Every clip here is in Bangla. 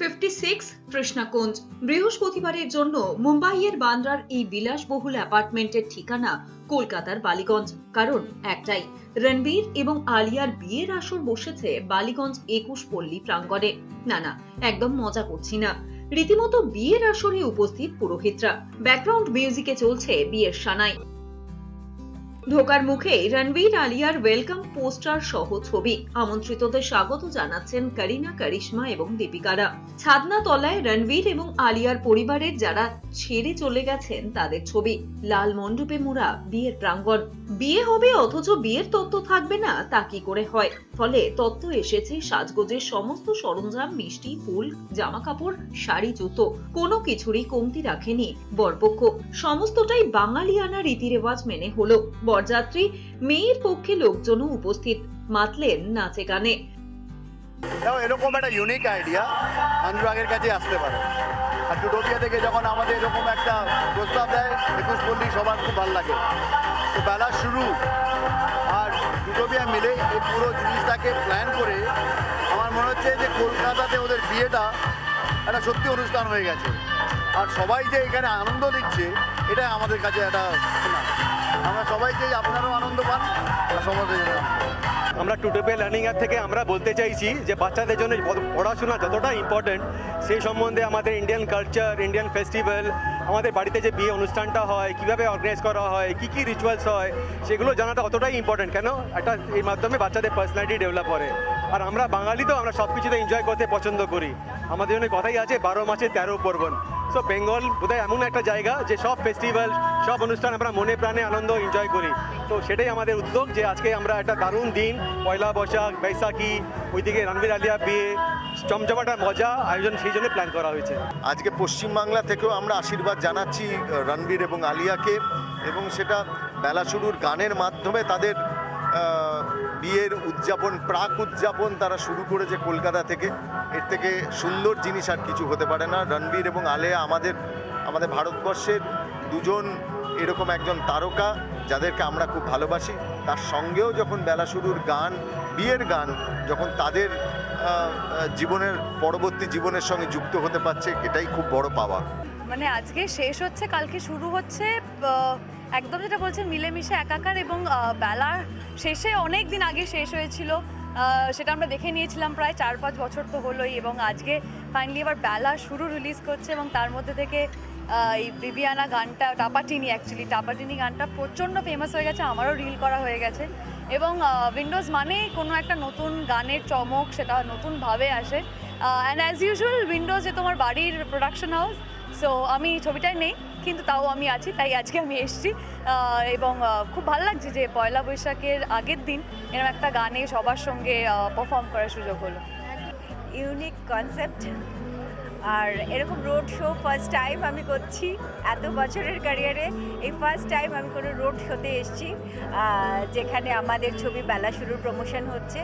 56 কৃষ্ণাকুঞ্জ। বৃহস্পতিবারের জন্য মুম্বাইয়ের বান্দ্রার এই বিলাসবহুল অ্যাপার্টমেন্টের ঠিকানা কলকাতার বালিগঞ্জ। কারণ একটাই, রণবীর এবং আলিয়ার বিয়ের আসর বসেছে বালিগঞ্জ 21 পল্লী প্রাঙ্গণে। না, একদম মজা করছি না, রীতিমতো বিয়ের আসরে উপস্থিত পুরোহিতরা। ব্যাকগ্রাউন্ড মিউজিকে চলছে বিয়ের সানাই। ঢোকার মুখে রণবীর আলিয়ার ওয়েলকাম পোস্টার সহ ছবি। আমন্ত্রিতদের স্বাগত জানাচ্ছেন করিনা, করিশ্মা এবং দীপিকারা। ছাদনা তলায় রণবীর এবং আলিয়ার পরিবারের যারা ছেড়ে চলে গেছেন তাদের ছবি। লাল মণ্ডপে মোড়া বিয়ের প্রাঙ্গণ। বিয়ে হবে অথচ বিয়ের তত্ত্ব থাকবে না, তা কি করে হয়? ফলে তত্ত্ব এসেছে সাজগোজের সমস্ত সরঞ্জাম, মিষ্টি, ফুল, জামা কাপড়, শাড়ি, জুতো, কোনো কিছুরই কমতি রাখেনি বরপক্ষ। সমস্তটাই বাঙালিয়ানা রীতি রেওয়াজ মেনে হলো। বরযাত্রী, মেয়ের পক্ষে লোকজনও উপস্থিত, মাতলেন নাচে গানে। এরকম একটা ইউনিক আইডিয়া অনুরাগের কাছে আসতে পারে। আর টুটোপিয়া থেকে যখন আমাদের এরকম একটা প্রস্তাব দেয় 21 পল্লী, সবার খুব ভালো লাগে। তো বেলা শুরু আর টুটোপিয়া মিলে এই পুরো জিনিসটাকে প্ল্যান করে আমার মনে হচ্ছে যে কলকাতাতে ওদের বিয়েটা একটা সত্যি অনুষ্ঠান হয়ে গেছে। আর সবাই যে এখানে আনন্দ দিচ্ছে, এটা আমাদের কাছে একটা, আমরা সবাই চাই আপনারাও আনন্দ পান আর সমাজের জন্য। আমরা টুটোপিয়া লার্নিং অ্যাপ থেকে আমরা বলতে চাইছি যে বাচ্চাদের জন্য পড়াশোনা যতটা ইম্পর্টেন্ট, সেই সম্বন্ধে আমাদের ইন্ডিয়ান কালচার, ইন্ডিয়ান ফেস্টিভ্যাল, আমাদের বাড়িতে যে বিয়ে অনুষ্ঠানটা হয়, কিভাবে অর্গানাইজ করা হয়, কি কি রিচুয়ালস হয়, সেগুলো জানাটা অতটাই ইম্পর্টেন্ট। কেন একটা এর মাধ্যমে বাচ্চাদের পার্সোনালিটি ডেভেলপ করে। আর আমরা বাঙালি তো আমরা সব কিছুতে এনজয় করতে পছন্দ করি। আমাদের জন্য কথাই আছে 12 মাসে 13 পার্বণ। সো বেঙ্গল বোধহয় এমন একটা জায়গা যে সব ফেস্টিভ্যাল, সব অনুষ্ঠান আমরা মনে প্রাণে আনন্দ এনজয় করি। তো সেটাই আমাদের উদ্যোগ যে আজকে আমরা একটা দারুণ দিন, পয়লা বৈশাখ, বৈশাখী, ওইদিকে রণবীর আলিয়া বিয়ে, চমচমাটা মজা আয়োজন, সেই জন্য প্ল্যান করা হয়েছে। আজকে পশ্চিমবাংলা থেকেও আমরা আশীর্বাদ জানাচ্ছি রণবীর এবং আলিয়াকে, এবং সেটা বেলা শুরুর গানের মাধ্যমে তাদের বিয়ের উদযাপন, প্রাক উদযাপন তারা শুরু করেছে কলকাতা থেকে। এর থেকে সুন্দর জিনিস আর কিছু হতে পারে না। রণবীর এবং আলিয়া আমাদের ভারতবর্ষের দুজন এরকম একজন তারকা যাদেরকে আমরা খুব ভালোবাসি। তার সঙ্গেও যখন বেলা শুরুর গান, বিয়ের গান যখন তাদের জীবনের পরবর্তী জীবনের সঙ্গে যুক্ত হতে পারছে, এটাই খুব বড় পাওয়া। মানে আজকে শেষ হচ্ছে, কালকে শুরু হচ্ছে। একদম যেটা বলছেন মিলেমিশে একাকার, এবং বেলার শেষে অনেক দিন আগে শেষ হয়েছিল, সেটা আমরা দেখে নিয়েছিলাম প্রায় 4-5 বছর তো হলোই। এবং আজকে ফাইনালি এবার বেলা শুরু রিলিজ করছে, এবং তার মধ্যে থেকে এই বিবিয়ানা গানটা, টাপাটিনি গানটা প্রচণ্ড ফেমাস হয়ে গেছে, আমারও রিল করা হয়ে গেছে। এবং উইন্ডোজ মানেই কোনো একটা নতুন গানের চমক, সেটা নতুনভাবে আসে। অ্যান্ড অ্যাজ ইউজুয়াল উইন্ডোজ যে তোমার বাড়ির প্রোডাকশন হাউস, সো আমি ছবিটায় নেই কিন্তু তাও আমি আছি, তাই আজকে আমি এসেছি। এবং খুব ভালো লাগছে যে পয়লা বৈশাখের আগের দিন এরকম একটা গানে সবার সঙ্গে পারফর্ম করার সুযোগ হলো। ইউনিক কনসেপ্ট, আর এরকম রোড শো ফার্স্ট টাইম আমি করছি এত বছরের ক্যারিয়ারে। এই ফার্স্ট টাইম আমি কোনো রোড শোতে এসেছি যেখানে আমাদের ছবি বেলা শুরুর প্রমোশন হচ্ছে।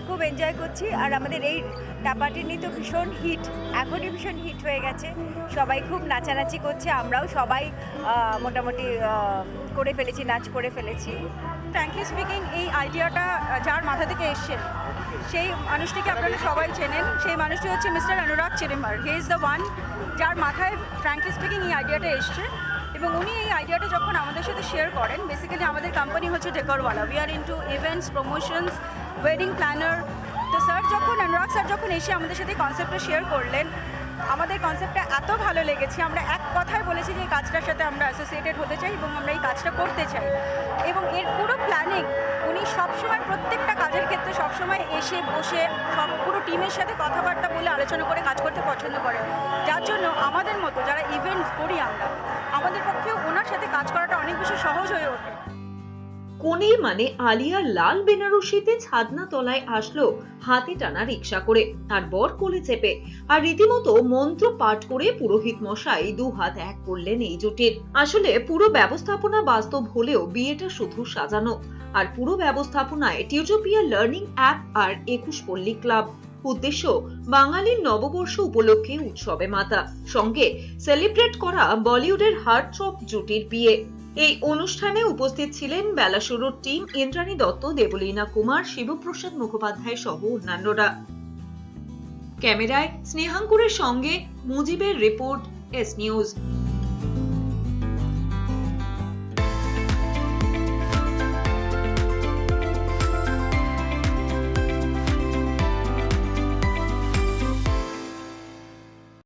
খুব এনজয় করছি। আর আমাদের এই টাপাটিনি তো ভীষণ হিট, এখনই ভীষণ হিট হয়ে গেছে, সবাই খুব নাচানাচি করছে, আমরাও সবাই মোটামুটি করে ফেলেছি, নাচ করে ফেলেছি। ফ্র্যাঙ্কলি স্পিকিং, এই আইডিয়াটা যার মাথা থেকে এসছেন সেই মানুষটিকে আপনারা সবাই চেনেন। সেই মানুষটি হচ্ছে mister Anurag Chirimar. He is the one যার মাথায় ফ্র্যাঙ্কলি স্পিকিং এই আইডিয়াটা এসছে, এবং উনি এই আইডিয়াটা যখন আমাদের সাথে শেয়ার করেন, বেসিক্যালি আমাদের কোম্পানি হচ্ছে Decorwala, we are into events, promotions, wedding planner. তো অনুরাগ স্যার যখন এসে আমাদের সাথে কনসেপ্টটা শেয়ার করলেন, আমাদের কনসেপ্টটা এত ভালো লেগেছে, আমরা এক কথায় বলেছি যে এই কাজটার সাথে আমরা অ্যাসোসিয়েটেড হতে চাই এবং আমরা এই কাজটা করতে চাই। এবং এর পুরো প্ল্যানিং উনি সবসময়, প্রত্যেকটা কাজের ক্ষেত্রে সবসময় এসে বসে পুরো টিমের সাথে কথাবার্তা বলে আলোচনা করে কাজ করতে পছন্দ করেন, যার জন্য আমাদের মতো যারা ইভেন্ট করি আমরা, আমাদের পক্ষেও ওনার সাথে কাজ করাটা অনেক বেশি সহজ হয়ে ওঠে। কোনে মানে আলিয়ার লাল বেনারসিতে ছাদনা তলায় আসলো হাতে টানা রিক্সা করে, আর বর কোলে চেপে, আর রীতিমতো মন্ত্র পাঠ করে পুরোহিত মশাই 2 হাত এক করলেন এই জুটির। আসলে পুরো ব্যবস্থাপনা বাস্তব হলেও বিয়েটা শুধু সাজানো। আর পুরো ব্যবস্থাপনায় টিউটোপিয়া লার্নিং অ্যাপ আর 21 পল্লী ক্লাব। উদ্দেশ্য বাঙালির নববর্ষ উপলক্ষে উৎসবে মাতা, সঙ্গে সেলিব্রেট করা বলিউডের হার্টথ্রব জুটির বিয়ে। এই অনুষ্ঠানে উপস্থিত ছিলেন বেলা শুরুর টিম ইন্দ্রাণী দত্ত, দেবলীনা কুমার, শিবপ্রসাদ মুখোপাধ্যায় সহ অন্যান্যরা। ক্যামেরায় স্নেহাঙ্কুরের সঙ্গে মুজিবের রিপোর্ট, এস নিউজ।